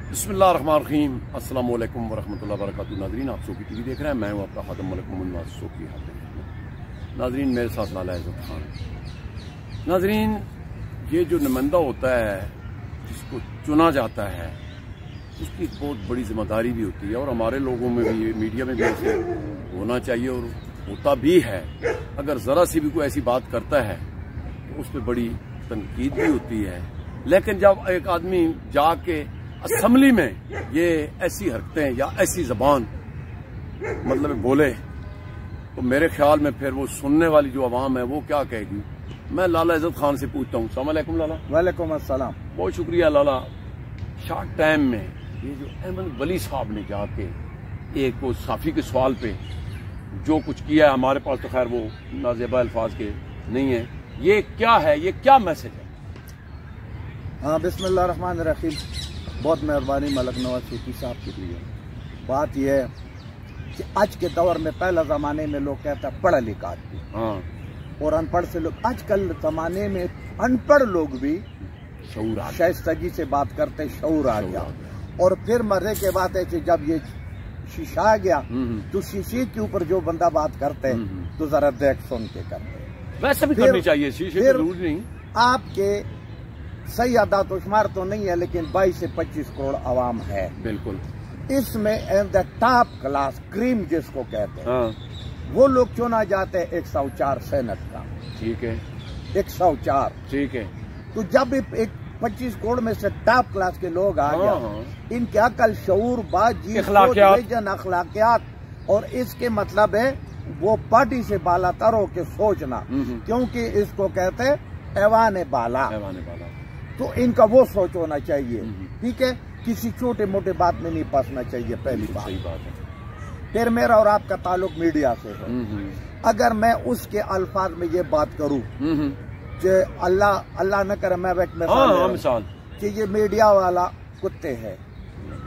बिस्मिल्लाहिर्रहमानिर्रहीम अस्सलाम वालेकुम वरहमतुल्लाहि वबरकातुहू। नाज़रीन, आप सोकी टीवी देख रहे हैं। मैं हूं आपका खादम मलिक मोहम्मद नवाज सोकी। नाज़रीन, मेरे साथ लाला इज़्ज़त खान। नाज़रीन, ये जो नुमाइंदा होता है, जिसको चुना जाता है, उसकी एक बहुत बड़ी जिम्मेदारी भी होती है और हमारे लोगों में भी, मीडिया में भी ऐसे होना चाहिए और होता भी है। अगर ज़रा सी भी कोई ऐसी बात करता है तो उस पर बड़ी तनकीद भी होती है। लेकिन जब एक आदमी जाके असम्बली में ये ऐसी हरकतें या ऐसी जबान मतलब बोले तो मेरे ख्याल में फिर वो सुनने वाली जो आवाम है वो क्या कहेगी। मैं लाला इज़्ज़त खान से पूछता हूँ। अस्सलाम वालेकुम लाला। वालेकुम अस्सलाम। बहुत शुक्रिया लाला। शॉर्ट टाइम में ये जो अहमद वली साहब ने जाके एक वो साफी के सवाल पे जो कुछ किया है, हमारे पास तो खैर वो नाज़ेबा अल्फाज के नहीं है, ये क्या है, ये क्या मैसेज है? हाँ, बिस्मिल्लाहिर्रहमानिर्रहीम। बहुत मेहरबानी मलिक नवाज शरीफ साहब के लिए। बात यह है कि आज के दौर में, पहले ज़माने में लोग कहते हैं पढ़ा लिखा आदमी, हाँ, और अनपढ़ से लोग, आजकल ज़माने में अनपढ़ लोग भी शऊर आ गया, शाइस्तगी से बात करते, शऊर आ गया। और फिर मरने के बाद है कि जब ये शीशा आ गया तो शीशे के ऊपर जो बंदा बात करते हैं तो जरा देख सुन के करते। वैसे भी करनी चाहिए, शीशे से दूर नहीं। आपके सही आदात शुमार तो नहीं है, लेकिन 22 से 25 करोड़ आवाम है। बिल्कुल। इसमें in the top class cream जिसको कहते हैं, हाँ, वो लोग चुना जाते हैं 104 सेनेट का। ठीक है, 104। ठीक है। तो जब एक 25 करोड़ में से टॉप क्लास के लोग आ गया, हाँ, इनके अकल, शऊर, बाजी, अखलाकियात, और इसके मतलब है वो पार्टी से बाला तर हो के सोचना, क्योंकि इसको कहते हैं ऐवान बाला। तो इनका वो सोच होना चाहिए, ठीक है। किसी छोटे मोटे बात में नहीं फंसना चाहिए, पहली बात। सही बात है। फिर मेरा और आपका ताल्लुक मीडिया से है। अगर मैं उसके अल्फाज में ये बात करूं कि अल्लाह न करे, मैं एक मिसाल कि ये मीडिया वाला कुत्ते है,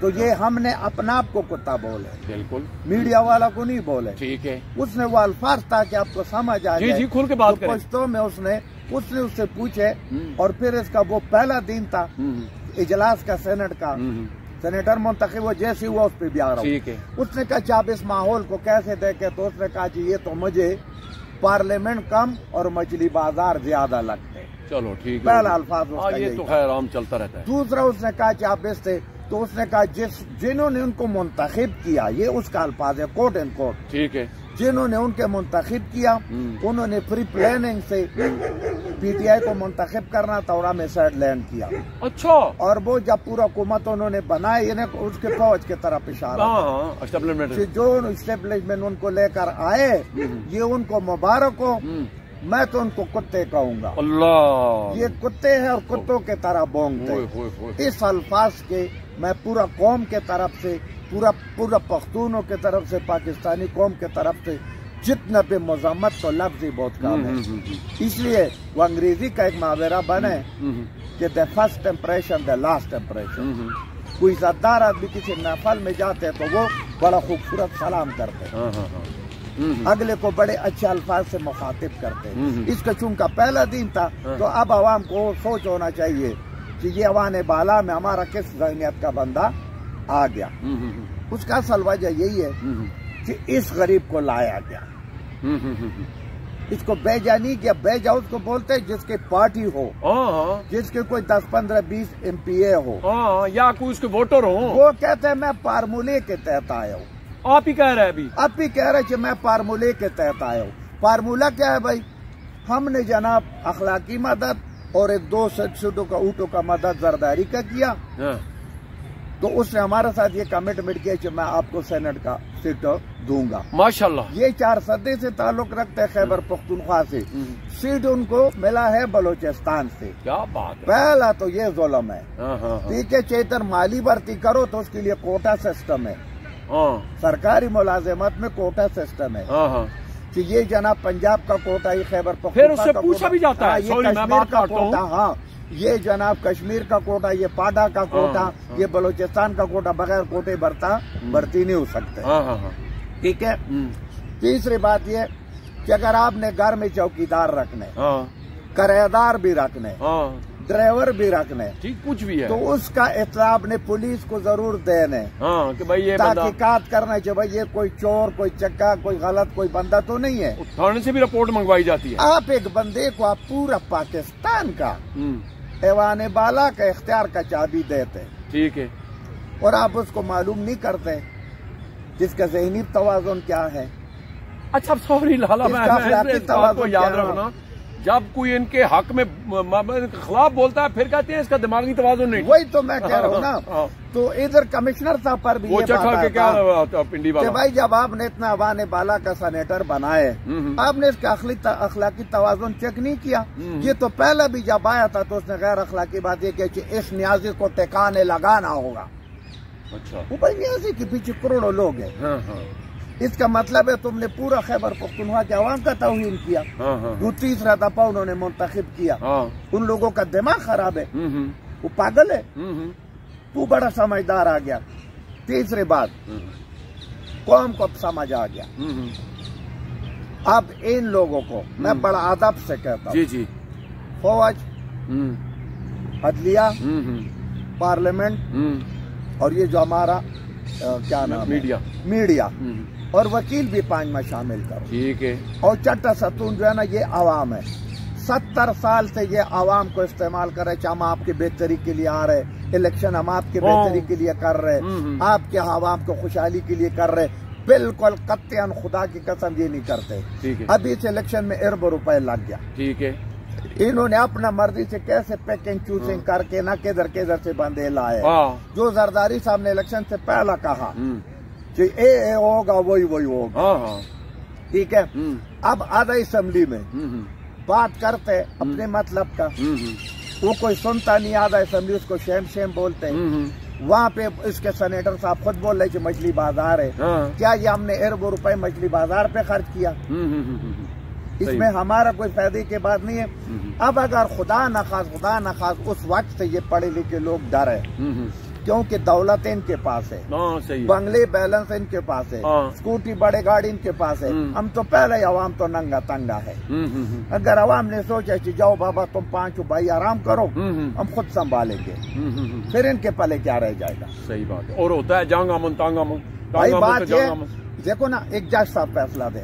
तो ये हमने अपना आप को कुत्ता बोले, बिल्कुल मीडिया वाला को नहीं बोले, ठीक है। उसने वो अल्फाज था कि आपको समझ आ जाए, खुल के बात करें। पश्तो में उसने उससे पूछे, और फिर इसका वो पहला दिन था इजलास का, सेनेट का, सेनेटर मुंतखब वो जैसे हुआ उस पर भी आ रहा हूँ। उसने कहा कि आप इस माहौल को कैसे देखे, तो उसने कहा कि ये तो मुझे पार्लियामेंट कम और मछली बाजार ज्यादा लगते। चलो ठीक है, पहला अल्फाज ये तो खैर आम चलता रहता है। दूसरा उसने कहा कि आप इससे, तो उसने कहा जिन्होंने उनको मुंतखब किया, ये उसका अल्फाज है, कोट एंड कोट, ठीक है, जिन्होंने उनके मुंतखब किया उन्होंने प्री प्लानिंग से पीटीआई को मुंतखब करना था और हमें साइड लैंड किया। अच्छा। और वो जब पूरा हुकूमत उन्होंने बनाई, इन्हें उसके फौज की तरफ इशारा, जो इस्टेब्लिशमेंट उनको लेकर आए, ये उनको मुबारक हो। मैं तो उनको कुत्ते कहूंगा। अल्लाह, ये कुत्ते हैं और कुत्तों के तरह बोंगते। इस अल्फाज के मैं पूरा कौम के तरफ से, पूरा पख्तूनों के तरफ से, पाकिस्तानी कौम के तरफ से जितना भी मजम्मत, तो लफ्ज ही बहुत कम है। इसलिए वो अंग्रेजी का एक मुहावरा बने कि the first impression the last impression. कोई इज्जतदार आदमी किसी महफिल में जाते हैं तो वो बड़ा खूबसूरत सलाम करते हैं, अगले को बड़े अच्छे अल्फाज से मुखातिब करते हैं। इसका चूंकि पहला दिन था, तो अब आवाम को सोच होना चाहिए कि ये अवान बाला में हमारा किस ज़हनियत का बंदा आ गया। उसका असल वजह यही है कि इस गरीब को लाया गया, इसको भेजा नहीं गया। भेजा उसको बोलते हैं जिसके पार्टी हो, जिसके कोई 10, 15, 20 MPA हो, या कोई उसके वोटर हो, वो कहते हैं मैं फार्मूले के तहत आया हूँ। आप ही कह रहे हैं, अभी आप ही कह रहे हैं कि मैं फार्मूले के तहत आया हूँ। फार्मूला क्या है भाई? हमने जनाब अखलाकी मदद और एक 2 सीटों का ऊँटों का मदद जरदारी का किया, तो उसने हमारे साथ ये कमिटमेंट किया कि मैं आपको सेनेट का सीट दूंगा। माशाल्लाह। ये 4 सदी से ताल्लुक रखते हैं खैबर पख्तूनख्वा से। सीट उनको मिला है बलोचिस्तान से। क्या बात है। पहला तो ये जुल्म है, ठीक है। चेतर माली भर्ती करो तो उसके लिए कोटा सिस्टम है, सरकारी मुलाजिमत में कोटा सिस्टम है कि ये जनाब पंजाब का कोटा, ये खैबर पख्तूनख्वा का पूछा भी जाता है, ये कश्मीर का कोटा, हाँ, ये जनाब कश्मीर का कोटा, ये पाडा का कोटा, ये बलोचिस्तान का कोटा, बगैर कोटे भर्ती नहीं हो सकते, ठीक है। तीसरी बात ये कि अगर आपने घर में चौकीदार रखने, किराएदार भी रखने, ड्राइवर भी रखने, ठीक कुछ भी है तो उसका इत्तला अपने पुलिस को जरूर देने। हाँ कि भाई ये तहकीकात करना चाहिए, भाई ये कोई चोर, कोई चक्का, कोई गलत, कोई बंदा तो नहीं है। थाने से भी रिपोर्ट मंगवाई जाती है। आप एक बंदे को आप पूरा पाकिस्तान का ऐवान बाला का इख्तियार का चाबी देते, ठीक है, और आप उसको मालूम नहीं करते जिसका ज़हनी तवाज़ुन क्या है। अच्छा सॉरी लाला, मैं इस बात को याद रखना, जब कोई इनके हक में खिलाफ बोलता है फिर कहते हैं इसका दिमागी तवाज़ुन नहीं। वही तो मैं कह रहा हूँ ना। तो इधर कमिश्नर साहब पर भी वो चखा के क्या पिंडी वाला, भाई जब आपने इतना अवान बाला का सेनेटर बनाए, आपने इसका अखलाकी तवाज़ुन चेक नहीं किया। ये तो पहले भी जब आया था तो उसने गैर अखलाकी बात ये कही, इस न्याजी को टिकाने लगाना होगा। अच्छा, वो भाई न्याजी के पीछे करोड़ों लोग हैं। इसका मतलब है तुमने पूरा खैबर पख्तूनख्वा के अवाम का तौहीन किया। वो तीसरा दफा उन्होंने मुंतखब किया। उन लोगों का दिमाग खराब है, वो पागल है। तू बड़ा समझदार आ गया। तीसरी बात, कौम को समझ आ गया। अब इन लोगों को मैं बड़ा अदब से कहता हूँ, जी फौज, अदलिया, पार्लियामेंट और ये जो हमारा क्या नाम, मीडिया और वकील भी 5 में शामिल करो, ठीक है। और चट्टा सतून जो है ना, ये आवाम है। 70 साल से ये आवाम को इस्तेमाल कर रहे, हम आपकी बेहतरी के लिए आ रहे, इलेक्शन हम आपकी बेहतरी के लिए कर रहे, आपके आवाम को खुशहाली के लिए कर रहे। बिल्कुल कत्यान खुदा की कसम ये नहीं करते। अभी इस इलेक्शन में अरबों रुपए लग गया, ठीक है। इन्होंने अपना मर्जी से कैसे पैकिंग चूसिंग करके ना किधर से बंदे लाए। जो जरदारी साहब ने इलेक्शन से पहला कहा कि ए होगा वही होगा, ठीक है। अब आधा असेंबली में बात करते अपने मतलब का, वो कोई सुनता नहीं। आधा असेंबली उसको शेम बोलते हैं। वहाँ पे इसके सेनेटर साहब खुद बोल रहे मछली बाजार है। क्या ये हमने अरबों रुपए मछली बाजार पे खर्च किया? इसमें हमारा कोई फायदे की बात नहीं है। अब अगर खुदा न खास उस वक्त से ये पढ़े लिखे लोग डरे, क्योंकि दौलत इनके पास है, बंगले बैलेंस इनके पास है, स्कूटी बड़े गाड़ी इनके पास है। हम तो पहले ही अवाम तो नंगा तंगा है। अगर अवाम ने सोचा कि जाओ बाबा तुम 5 भाई आराम करो, हम खुद संभालेंगे, फिर इनके पले क्या रह जाएगा। सही बात है। और होता है जांगा मन तांगा मन। भाई बात ये देखो ना, एक जज साहब फैसला दे,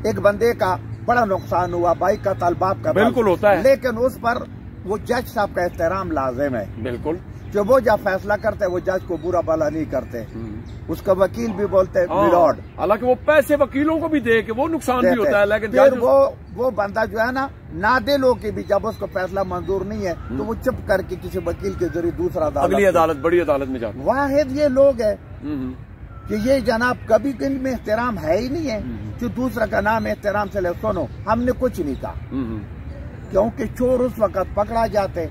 एक बंदे का बड़ा नुकसान हुआ, भाई का तलबाप का, बिल्कुल होता है, लेकिन उस पर वो जज साहब का एहतराम लाजिम है। बिल्कुल, जो वो जब फैसला करते हैं वो जज को बुरा भला नहीं करते, उसका वकील भी बोलते हैं मिलॉर्ड। हालांकि वो पैसे वकीलों को भी दे के वो नुकसान भी होता है, लेकिन फिर वो बंदा जो है ना, नादिलों की भी जब उसको फैसला मंजूर नहीं है तो वो चुप करके किसी वकील के जरिए दूसरा अगली अदालत, बड़ी अदालत में जाता। वाहिद ये लोग है कि ये जनाब कभी इनमें एहतराम है ही नहीं है कि दूसरा का नाम एहतराम से ले। सुनो, हमने कुछ नहीं कहा, क्योंकि चोर उस वक्त पकड़ा जाते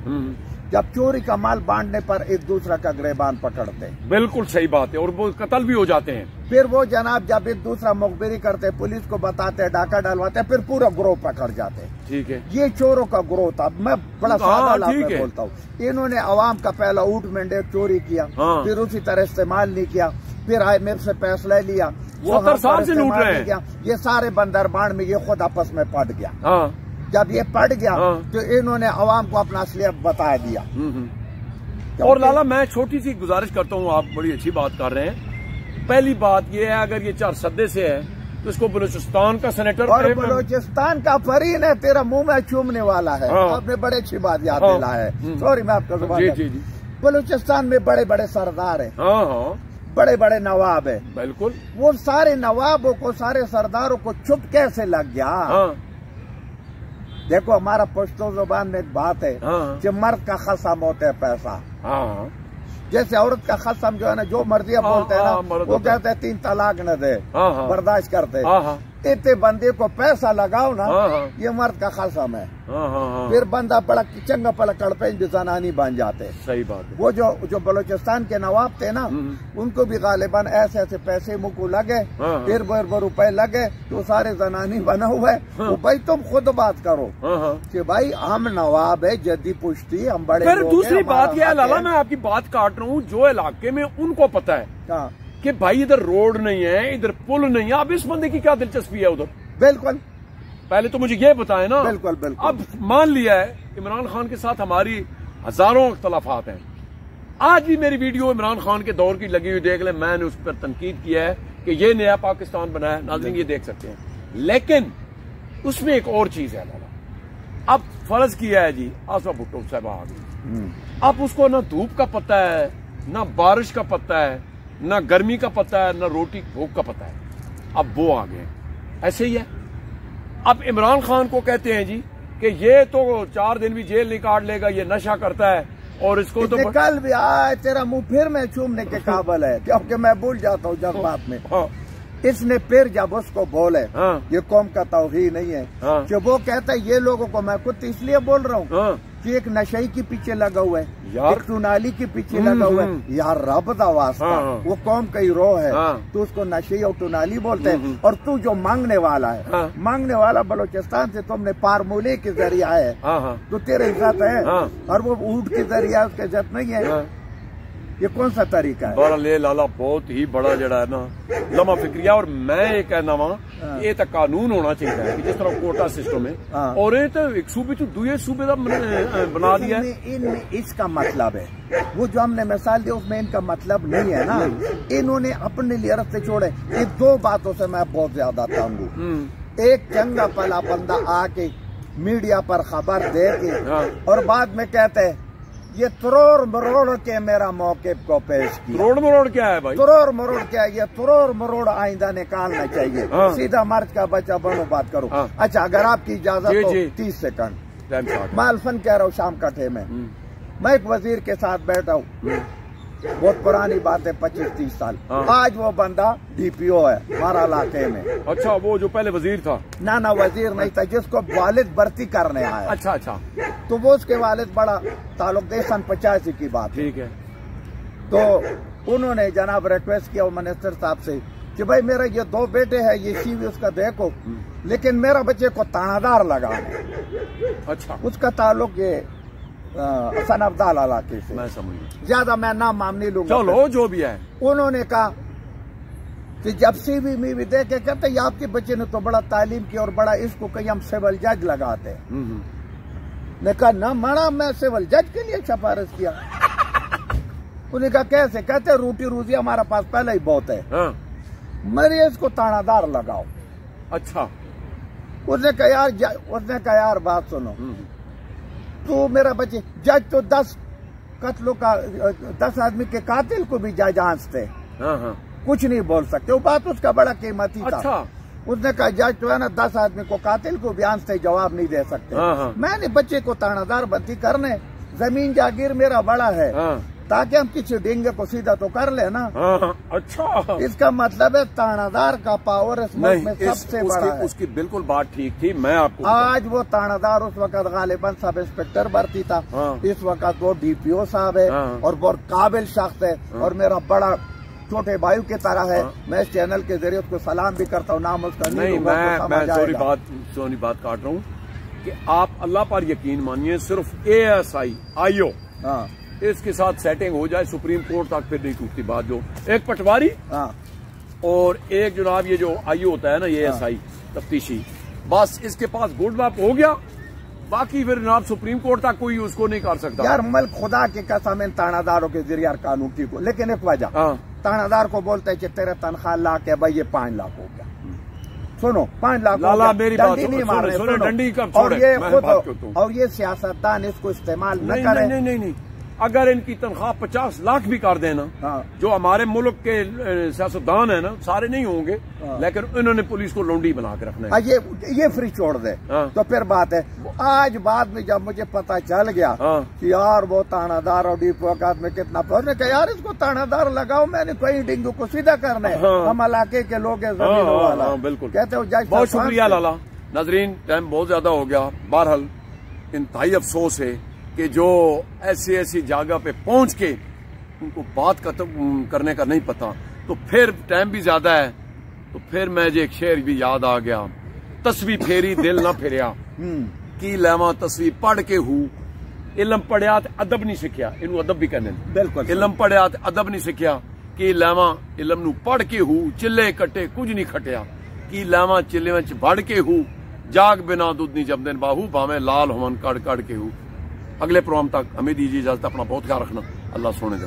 जब चोरी का माल बांटने पर एक दूसरा का गिरबान पकड़ते। बिल्कुल सही बात है, और वो कत्ल भी हो जाते हैं। फिर वो जनाब जब एक दूसरा मुखबिरी करते, पुलिस को बताते, डाका डलवाते, फिर पूरा ग्रोह पकड़ जाते। ठीक है, ये चोरों का ग्रोह था। मैं बड़ा सादा बोलता हूँ, इन्होंने अवाम का पहला ऊँट मेंढे चोरी किया, फिर उसी तरह इस्तेमाल नहीं किया, फिर आए मेरे से फैसला लिया, वो 70 साल से लूट रहे हैं। ये सारे बंदरबान में ये खुद आपस में पट गया। जब ये पड़ गया तो इन्होंने अवाम को अपना असलियत बता दिया। और लाला, मैं छोटी सी गुजारिश करता हूँ, आप बड़ी अच्छी बात कर रहे हैं। पहली बात ये है, अगर ये 4 सदे से है तो इसको बलूचिस्तान का सेनेटर, और बलूचिस्तान का फरीन है, तेरा मुंह में चूमने वाला है। आपने बड़ी अच्छी बात याद दिला है। सॉरी, मैं आपका बलूचिस्तान में बड़े बड़े सरदार है, बड़े बड़े नवाब है। बिल्कुल, वो सारे नवाबों को, सारे सरदारों को चुप कैसे लग गया? देखो, हमारा पश्तो जुबान में एक बात है कि मर्द का खसम होता है पैसा। जैसे औरत का खसम जो है ना, जो मर्जी बोलते हैं ना, वो कहते हैं 3 तलाक न दे, बर्दाश्त करते। इतने बंदे को पैसा लगाओ ना, ये मर्द का खसम है। फिर बंदा बड़ा चंगा पला कड़पे जनानी बन जाते। सही बात है। वो जो बलूचिस्तान के नवाब थे ना, उनको भी गालिबन ऐसे ऐसे पैसे मुँह लगे, फिर रुपए लगे, तो सारे जनानी बना हुआ है। तो भाई तुम खुद बात करो कि भाई हम नवाब है, जद्दी पुश्ती, हम बड़े। फिर दूसरी बात यह है लाला, मैं आपकी बात काट रहा हूँ, जो इलाके में उनको पता है कि भाई इधर रोड नहीं है, इधर पुल नहीं है, अब इस बंदे की क्या दिलचस्पी है उधर? बिल्कुल, पहले तो मुझे ये बताएं ना। बिल्कुल बिल्कुल। अब मान लिया है इमरान खान के साथ हमारी हजारों इख्तलाफात हैं, आज भी मेरी वीडियो इमरान खान के दौर की लगी हुई देख ले, मैंने उस पर तनकीद किया है कि ये नया पाकिस्तान बना है, नाज़रीन ये देख सकते हैं। लेकिन उसमें एक और चीज है लाला, अब फर्ज किया है जी आसमा भुट्टो साहबा आ गई, अब उसको ना धूप का पता है, ना बारिश का पता है, ना गर्मी का पता है, ना रोटी भूख का पता है, अब वो आ गए। ऐसे ही है। अब इमरान खान को कहते हैं जी कि ये तो 4 दिन भी जेल नहीं काट लेगा, ये नशा करता है और इसको तो कल भी आए तेरा मुंह फिर में चूमने के काबिल है, क्योंकि मैं भूल जाता हूँ जज्बात में। हाँ। इसने फिर जब उसको बोले हाँ। ये कौम का तौहीन नहीं है, हाँ। कि वो कहता है ये लोगों को, मैं खुद इसलिए बोल रहा हूँ हाँ। कि एक नशे के पीछे लगा हुआ है, यार, एक टूनाली के पीछे लगा हुआ है, यार रब दा वास्ता। हाँ। वो कौम का ही रो है, हाँ। तू उसको नशे और टूनाली बोलते है, और तू जो मांगने वाला है, हाँ। मांगने वाला बलोचिस्तान से तुमने फार्मूले के जरिए है, हाँ। तो तेरे इज्जत है, हाँ। और वो ऊँट के जरिए उसके इज्जत नहीं है। हाँ। ये कौन सा तरीका है? बड़ा ले लाला बहुत ही बड़ा जड़ा है ना लम्हा फिक्रिया, और मैं ये कहना वा ये तो कानून होना चाहिए कि जिस तरह कोटा सिस्टम है, और ये तो एक सूबे तो दूसरे सूबे का बना दिया है। इनमें इसका मतलब है, वो जो हमने मिसाल दी उसमें इनका मतलब नहीं है ना, इन्होंने अपने लिए रास्ते छोड़े। ये 2 बातों से मैं बहुत ज्यादा तंग हूँ। एक चंगा पला बंदा आके मीडिया पर खबर दे के और बाद में कहते हैं ये तरोड़ मरोड़ के मेरा मौके को पेश किया। तरोड़ मरोड़ क्या है भाई? तरोड़ मरोड़ क्या है? ये तरोड़ मरोड़ आइंदा निकालना चाहिए। सीधा मर्द का बच्चा बनो बात करो। अच्छा अगर आपकी इजाजत हो 30 सेकंड मैं अल्फन कह रहा हूँ शाम कटे में, मैं एक वजीर के साथ बैठा हूँ, बहुत पुरानी बात है 25-30 साल। आज वो बंदा डीपीओ है हमारा इलाके में। अच्छा वो जो पहले वजीर था? ना वजीर नहीं था, जिसको वालिद भर्ती करने आया। अच्छा। तो वो उसके वालिद बड़ा ताल्लुक दे, सन 85 की बात। ठीक है। तो उन्होंने जनाब रिक्वेस्ट किया मिनिस्टर साहब से कि भाई मेरा ये 2 बेटे हैं, ये सीवी उसका देखो, लेकिन मेरा बच्चे को तानादार लगा। अच्छा। उसका ताल्लुक ये सन अब्दाल इलाके से। मैं समझ, ज्यादा मैं नाम नहीं लूंगा। चलो जो भी है। उन्होंने कहा कि जब सीवी मीवी दे के कहते आपके बच्चे ने तो बड़ा तालीम की और बड़ा इसको कहीं हम सिविल जज लगाते हैं। ने कहा ना माना मैं सिविल जज के लिए सिफारिश किया। उन्हें कहा कैसे? कहते रोटी रोजी हमारा पास पहले ही बहुत है। हाँ। मेरे इसको तानादार लगाओ। अच्छा। उसने कहा यार बात सुनो, तो मेरा बच्चे जज तो 10 कत्लों का 10 आदमी के कातिल को भी जज आंचते, कुछ नहीं बोल सकते। वो बात उसका बड़ा कीमती था। अच्छा। उसने कहा जज तो है ना 10 आदमी को कातिल को भी आंचते जवाब नहीं दे सकते। मैंने बच्चे को तानादार बंदी करने, जमीन जागीर मेरा बड़ा है, ताकि हम किसी डेंगे को सीधा तो कर ले ना। अच्छा। इसका मतलब है तानादार का पावर इस मुल्क में सबसे बड़ा है। उसकी बिल्कुल बात ठीक थी। मैं आपको आज वो तानादार उस वक्त गालिबन सब इंस्पेक्टर भर्ती था, इस वक्त वो डीपीओ साहब है और बहुत काबिल शख्स है और मेरा बड़ा छोटे भाई की तरह है। मैं इस चैनल के जरिए उसको सलाम भी करता हूँ, नाम उसका नहीं। मैं सोनी बात काट रहा हूँ कि आप अल्लाह पर यकीन मानिए, सिर्फ ASI IO इसके साथ सेटिंग हो जाए सुप्रीम कोर्ट तक फिर नहीं टूटती बात। जो एक पटवारी और एक जनाब ये जो IO होता है ना, ये ASI तफ्तीशी, बस इसके पास गुड मैप हो गया, बाकी फिर जनाब सुप्रीम कोर्ट तक कोई उसको नहीं कर सकता। यार मल खुदा की कसम इन तानादारों के जरिए कानून ठीक हो, लेकिन एक वजह तानादार को बोलते हैं कि तेरे तनख्वाह लाख है भाई, ये 5 लाख हो गया। सुनो 5 लाख लाला मेरी बात नहीं मारने, डंडी कब छोड़े। और ये सियासतदान इसको इस्तेमाल न करे। नहीं, अगर इनकी तनख्वाह 50 लाख भी कर देना, जो हमारे मुल्क के सियासतदान है ना, सारे नहीं होंगे, लेकिन इन्होंने पुलिस को लौंडी बना के रखना है। ये फ्री छोड़ दे तो फिर बात है। आज बाद में जब मुझे पता चल गया कि यार वो तानादार और डीपो में कितना पहुंचने का, यार इसको तानादार लगाओ, मैंने कोई डेंगू को सीधा करना है। हम इलाके के लोग बिल्कुल कहते हो। बहुत शुक्रिया लाला। नाजरीन टाइम बहुत ज्यादा हो गया। बहरहाल इंतहाई अफसोस है कि जो ऐसी जगह पे पहुंच के उनको बात करने का नहीं पता, तो फिर टाइम भी ज्यादा है, तो फिर मैं एक शेर भी याद आ गया, तस्वीर फेरी दिल ना फिरिया की लैवा तस्वीर पढ़ के हूँ, इलम पढ़िया ते अदब नहीं सीखिया। इनू अदब भी कहने बिल्कुल। इलम पढ़िया ते अदब नहीं सीखिया, की लैवा इलम नू पढ़ के हूँ, चिल्ले कट्टे कुछ नहीं खटिया, की लैवा चिल्ले विच बढ़ के हूँ, जाग बिना दूधनी जब दिन बाहू भावे लाल होवन कड़ कड़ के हूँ। अगले प्रोग्राम तक हमें दीजिए इजाजत। अपना बहुत ख्याल रखना। अल्लाह सोने दे।